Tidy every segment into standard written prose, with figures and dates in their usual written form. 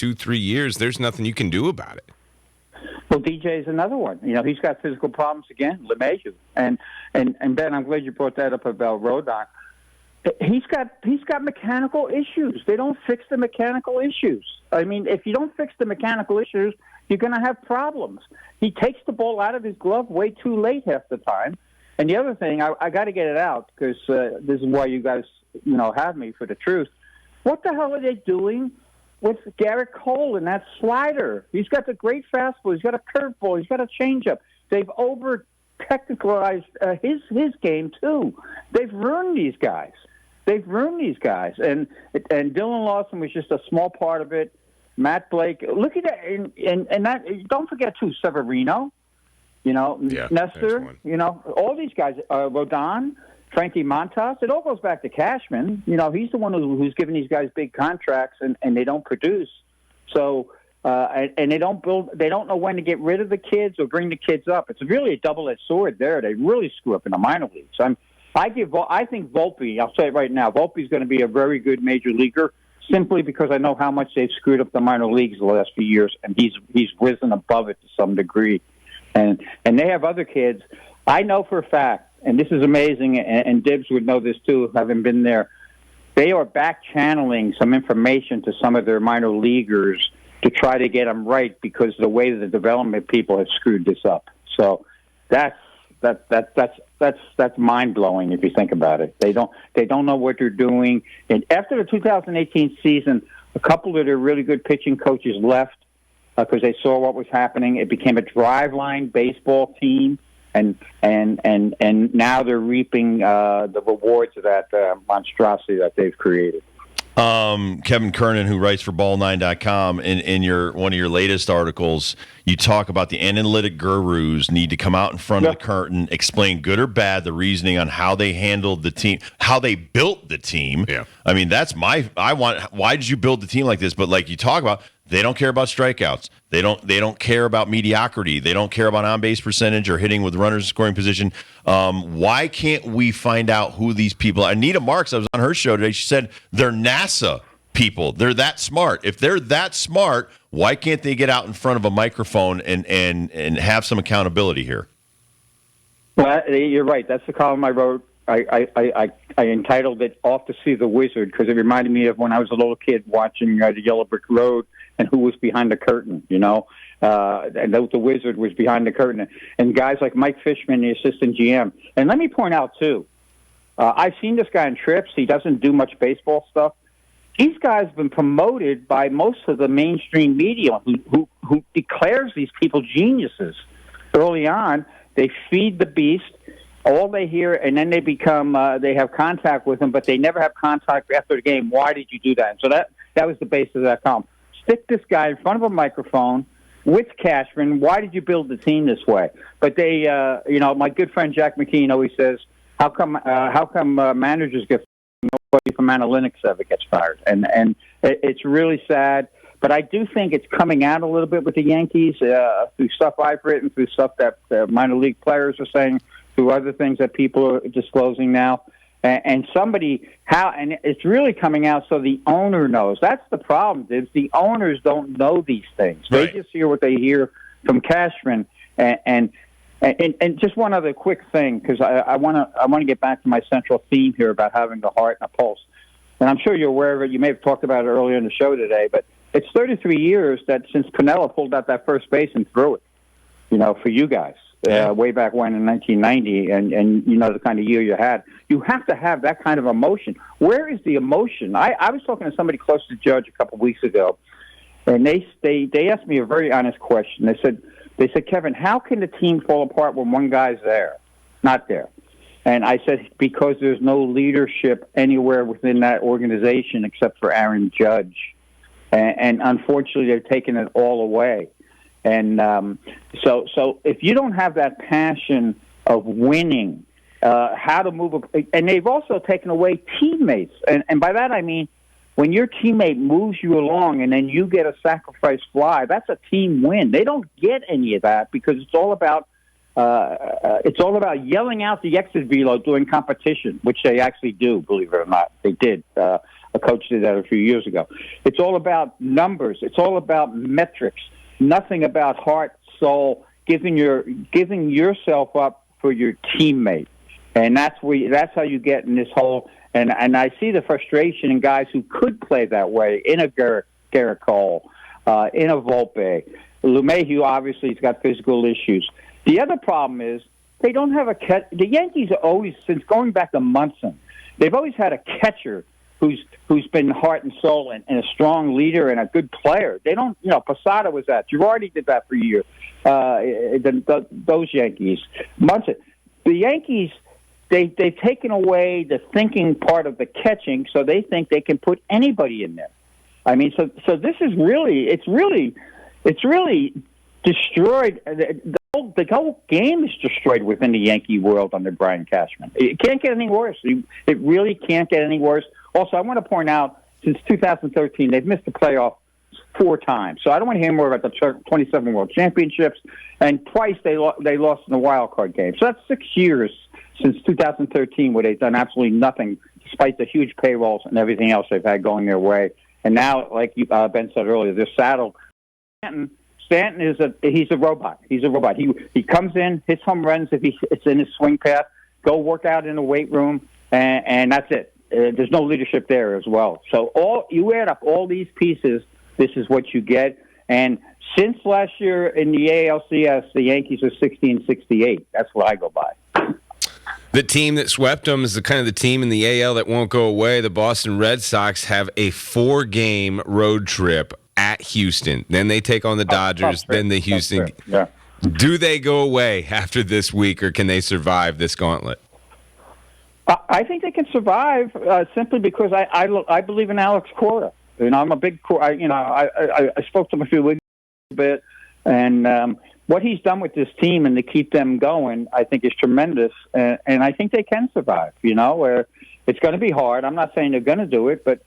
2-3 years, there's nothing you can do about it. Well, DJ is another one. He's got physical problems again, LeMahieu. And Ben, I'm glad you brought that up about Rodon. He's got mechanical issues. They don't fix the mechanical issues. I mean, if you don't fix the mechanical issues, you're going to have problems. He takes the ball out of his glove way too late half the time. And the other thing, I got to get it out because this is why you guys, have me for the truth. What the hell are they doing with Garrett Cole and that slider? He's got the great fastball. He's got a curveball. He's got a changeup. They've over-technicalized his game, too. They've ruined these guys. And Dylan Lawson was just a small part of it. Matt Blake. Look at that. And that, don't forget, too, Severino. Nestor. All these guys. Rodon. Frankie Montas, it all goes back to Cashman. He's the one who's giving these guys big contracts, and they don't produce. So, and they don't know when to get rid of the kids or bring the kids up. It's really a double-edged sword there. They really screw up in the minor leagues. I think Volpe, I'll say it right now, Volpe's going to be a very good major leaguer simply because I know how much they've screwed up the minor leagues the last few years, and he's risen above it to some degree. And they have other kids. I know for a fact, and this is amazing, and Dibbs would know this too, having been there, they are back-channeling some information to some of their minor leaguers to try to get them right because the way the development people have screwed this up. So that's mind-blowing if you think about it. They don't know what they're doing. And after the 2018 season, a couple of their really good pitching coaches left because they saw what was happening. It became a drive-line baseball team. And now they're reaping the rewards of that monstrosity that they've created. Kevin Kernan, who writes for Ball9.com, in one of your latest articles, you talk about the analytic gurus need to come out in front of the curtain, explain good or bad the reasoning on how they handled the team, how they built the team. Yeah. I mean, why did you build the team like this? But like you talk about, they don't care about strikeouts. They don't care about mediocrity. They don't care about on-base percentage or hitting with runners in scoring position. Why can't we find out who these people are? Anita Marks, I was on her show today. She said they're NASA people. They're that smart. If they're that smart, why can't they get out in front of a microphone and have some accountability here? Well, you're right. That's the column I wrote. I entitled it "Off to See the Wizard" because it reminded me of when I was a little kid watching the Yellow Brick Road and who was behind the curtain, and the wizard was behind the curtain, and guys like Mike Fishman, the assistant GM. And let me point out too, I've seen this guy in trips. He doesn't do much baseball stuff. These guys have been promoted by most of the mainstream media who declares these people geniuses early on. They feed the beast. All they hear, and then they become, they have contact with him, but they never have contact after the game. Why did you do that? And so that was the basis of that column. Stick this guy in front of a microphone with Cashman. Why did you build the team this way? But they, my good friend Jack McKean always says, how come managers get fired? Nobody from analytics ever gets fired? And it's really sad. But I do think it's coming out a little bit with the Yankees through stuff I've written, through stuff that minor league players are saying, through other things that people are disclosing now. And it's really coming out so the owner knows. That's the problem, is the owners don't know these things. Right. They just hear what they hear from Cashman. And just one other quick thing, because I want to get back to my central theme here about having a heart and a pulse. And I'm sure you're aware of it. You may have talked about it earlier in the show today, but it's 33 years that since Piniella pulled out that first base and threw it, for you guys. Way back when in 1990, and the kind of year you had, you have to have that kind of emotion. Where is the emotion? I was talking to somebody close to Judge a couple of weeks ago, and they asked me a very honest question. They said, Kevin, how can the team fall apart when one guy's not there? And I said, because there's no leadership anywhere within that organization except for Aaron Judge, and unfortunately they've taken it all away. And so if you don't have that passion of winning, how to move, and they've also taken away teammates. And by that I mean when your teammate moves you along and then you get a sacrifice fly, that's a team win. They don't get any of that because it's all about it's all about yelling out the exit velo during competition, which they actually do, believe it or not. They did. A coach did that a few years ago. It's all about numbers. It's all about metrics. Nothing about heart, soul, giving yourself up for your teammate. And that's how you get in this whole. And I see the frustration in guys who could play that way, in a Garrett Cole, in a Volpe. LeMahieu, obviously, has got physical issues. The other problem is they don't have a catch. The Yankees are always, since going back to Munson, they've always had a catcher who's been heart and soul and a strong leader and a good player. They don't, Posada was that. Girardi did that for years. Those Yankees. Munson. The Yankees, they've taken away the thinking part of the catching, so they think they can put anybody in there. I mean, so this is it's really destroyed. The whole game is destroyed within the Yankee world under Brian Cashman. It can't get any worse. It really can't get any worse. Also, I want to point out, since 2013, they've missed the playoffs 4 times. So I don't want to hear more about the 27 World Championships. And twice they lost in the wild card game. So that's 6 years since 2013 where they've done absolutely nothing, despite the huge payrolls and everything else they've had going their way. And now, like Ben said earlier, they're saddled. Stanton he's a robot. He's a robot. He comes in, hits home runs if it's in his swing path, go work out in the weight room, and that's it. There's no leadership there as well. So you add up all these pieces, this is what you get. And since last year in the ALCS, the Yankees are 60-68. That's what I go by. The team that swept them is the team in the AL that won't go away. The Boston Red Sox have a 4-game road trip at Houston. Then they take on the Dodgers, then the Houston. Yeah. Do they go away after this week, or can they survive this gauntlet? I think they can survive simply because I believe in Alex Cora. I'm a big Cora. I spoke to him a few weeks ago, and what he's done with this team and to keep them going, I think is tremendous. And I think they can survive. Where it's going to be hard. I'm not saying they're going to do it, but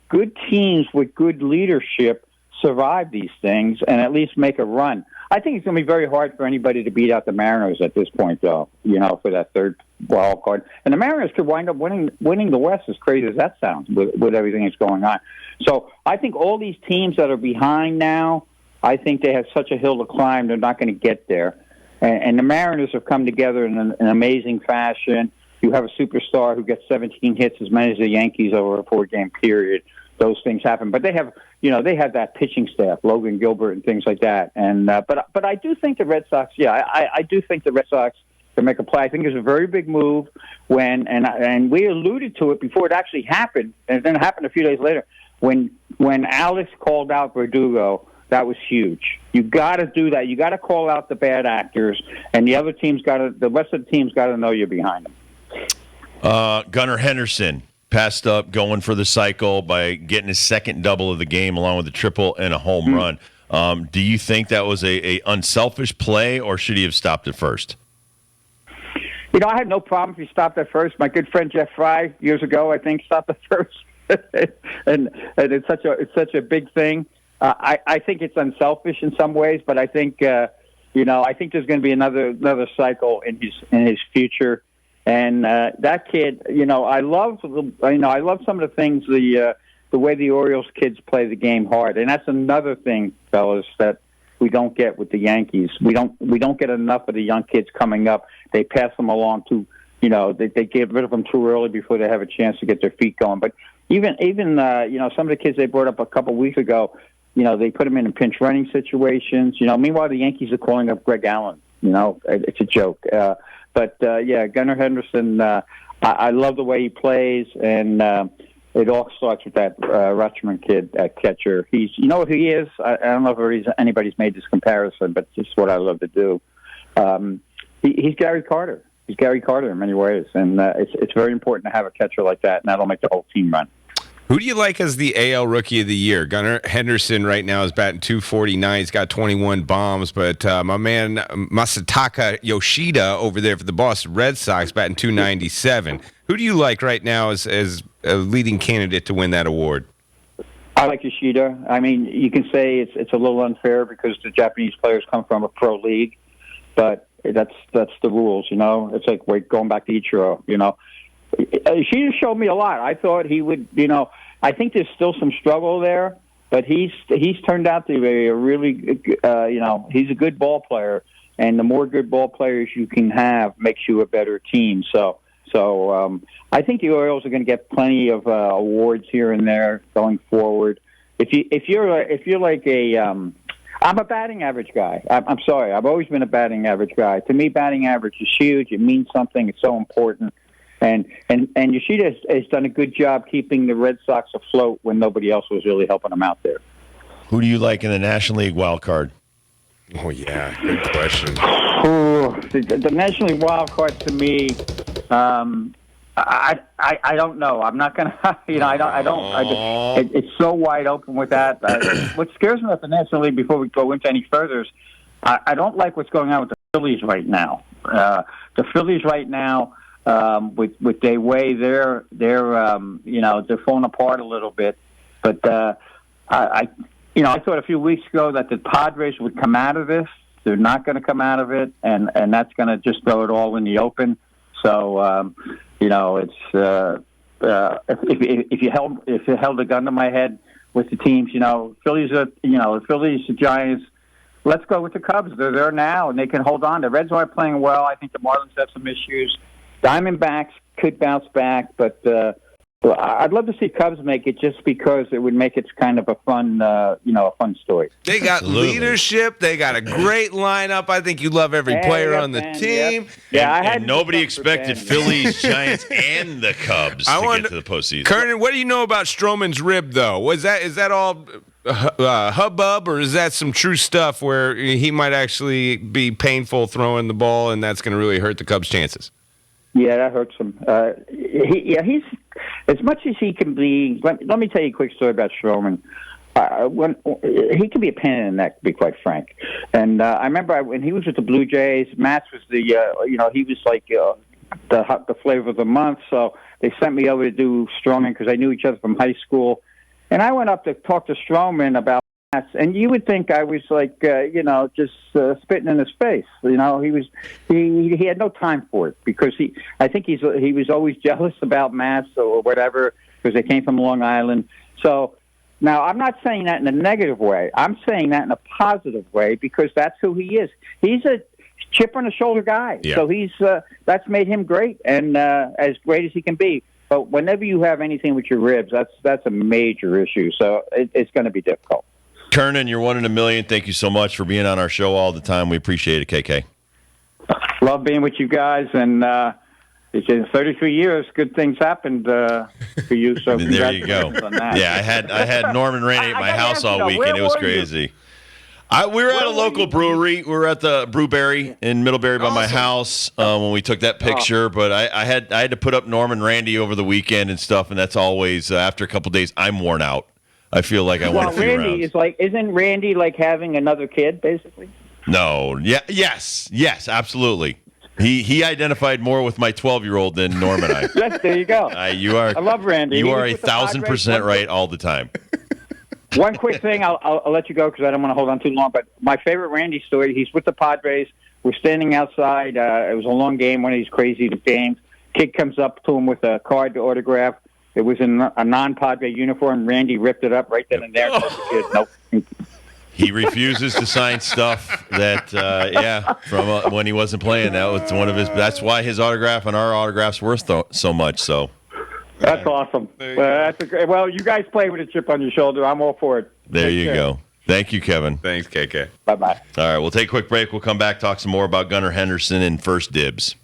good teams with good leadership survive these things and at least make a run. I think it's going to be very hard for anybody to beat out the Mariners at this point, though, for that third wild card. And the Mariners could wind up winning the West, as crazy as that sounds, with everything that's going on. So I think all these teams that are behind now, I think they have such a hill to climb, they're not going to get there. And the Mariners have come together in an amazing fashion. You have a superstar who gets 17 hits, as many as the Yankees over a 4-game period. Those things happen, but they have that pitching staff, Logan Gilbert and things like that. And but I do think the Red Sox, I do think the Red Sox can make a play. I think it's a very big move and we alluded to it before it actually happened, and then it happened a few days later when Alex called out Verdugo. That was huge. You got to do that. You got to call out the bad actors, and the rest of the teams got to know you're behind them. Gunnar Henderson passed up going for the cycle by getting his second double of the game along with a triple and a home run. Do you think that was a unselfish play, or should he have stopped at first? I had no problem if he stopped at first. My good friend Jeff Fry years ago, I think, stopped at first. and it's such a big thing. I think it's unselfish in some ways, but I think I think there's going to be another cycle in his future. And that kid, I love some of the things the way the Orioles kids play the game hard, and that's another thing, fellas, that we don't get with the Yankees. We don't get enough of the young kids coming up. They pass them along too. They get rid of them too early before they have a chance to get their feet going. But even some of the kids they brought up a couple of weeks ago, they put them in pinch running situations. Meanwhile the Yankees are calling up Greg Allen. It's a joke. But Gunnar Henderson, I love the way he plays, and it all starts with that Rutschman kid at catcher. He's, what he is? I don't know if anybody's made this comparison, but it's just what I love to do. He's Gary Carter. He's Gary Carter in many ways, and it's very important to have a catcher like that, and that'll make the whole team run. Who do you like as the AL Rookie of the Year? Gunnar Henderson right now is batting .249. He's got 21 bombs, but my man Masataka Yoshida over there for the Boston Red Sox batting .297. Who do you like right now as a leading candidate to win that award? I like Yoshida. I mean, you can say it's a little unfair because the Japanese players come from a pro league, but that's the rules. It's like we're going back to Ichiro. She showed me a lot. I thought he would. I think there's still some struggle there, but he's turned out to be a really, he's a good ball player, and the more good ball players you can have makes you a better team. So I think the Orioles are going to get plenty of awards here and there going forward. If you're like I'm a batting average guy. I'm sorry. I've always been a batting average guy. To me, batting average is huge. It means something. It's so important. And Yoshida has done a good job keeping the Red Sox afloat when nobody else was really helping them out there. Who do you like in the National League wild card? Oh, yeah. Good question. The National League wild card to me, I don't know. I'm not going to, it's so wide open with that. What scares me about the National League before we go into any further is I don't like what's going on with the Phillies right now. The Phillies right now, with their way, they're falling apart a little bit. But I thought a few weeks ago that the Padres would come out of this. They're not going to come out of it, and that's going to just throw it all in the open. So it's if you held a gun to my head with the teams, Phillies the Giants. Let's go with the Cubs. They're there now, and they can hold on. The Reds aren't playing well. I think the Marlins have some issues. Diamondbacks could bounce back, but I'd love to see Cubs make it just because it would make it kind of a fun, a fun story. They got leadership. They got a great lineup. I think you love every player on the team. Yep. Yeah, and nobody expected Phillies, Giants, and the Cubs to get to the postseason. Kernan, what do you know about Stroman's rib, though? Is that all hubbub, or is that some true stuff where he might actually be painful throwing the ball, and that's going to really hurt the Cubs' chances? Yeah, that hurts him. He's as much as he can be. Let me tell you a quick story about Stroman. When he can be a pain in the neck, to be quite frank. And I remember when he was with the Blue Jays, Matz was he was like the flavor of the month. So they sent me over to do Stroman because I knew each other from high school. And I went up to talk to Stroman about Matz, and you would think I was like, just spitting in his face. He had no time for it because I think he was always jealous about Matz or whatever because they came from Long Island. So now I'm not saying that in a negative way. I'm saying that in a positive way because that's who he is. He's a chip on the shoulder guy. Yeah. So that's made him great and as great as he can be. But whenever you have anything with your ribs, that's a major issue. So it's going to be difficult. Kernan, you're one in a million. Thank you so much for being on our show all the time. We appreciate it, KK. Love being with you guys, and it's in 33 years. Good things happened for you. So there you go. On that. Yeah, I had Norman Rainey at my house all week, and it was crazy. We were at a local brewery. We were at the Brewberry in Middlebury by my house when we took that picture. But I had to put up Norman Randy over the weekend and stuff, and that's always after a couple of days. I'm worn out. I feel like I went a few Randy rounds. Isn't Randy like having another kid, basically? No. Yeah. Yes, absolutely. He identified more with my 12-year-old than Norm and I. Yes, there you go. I love Randy. You are 1,000% right all the time. One quick thing, I'll let you go because I don't want to hold on too long. But my favorite Randy story, he's with the Padres. We're standing outside. It was a long game, one of these crazy games. Kid comes up to him with a card to autograph. It was in a non-Padre uniform. Randy ripped it up right then and there. Nope. He refuses to sign stuff that, from when he wasn't playing. That was one of his. That's why his autograph and our autograph's worth so much. So that's awesome. Well, you guys play with a chip on your shoulder. I'm all for it. There you go. Thank you, Kevin. Thanks, KK. Bye-bye. All right, we'll take a quick break. We'll come back, talk some more about Gunnar Henderson and first dibs.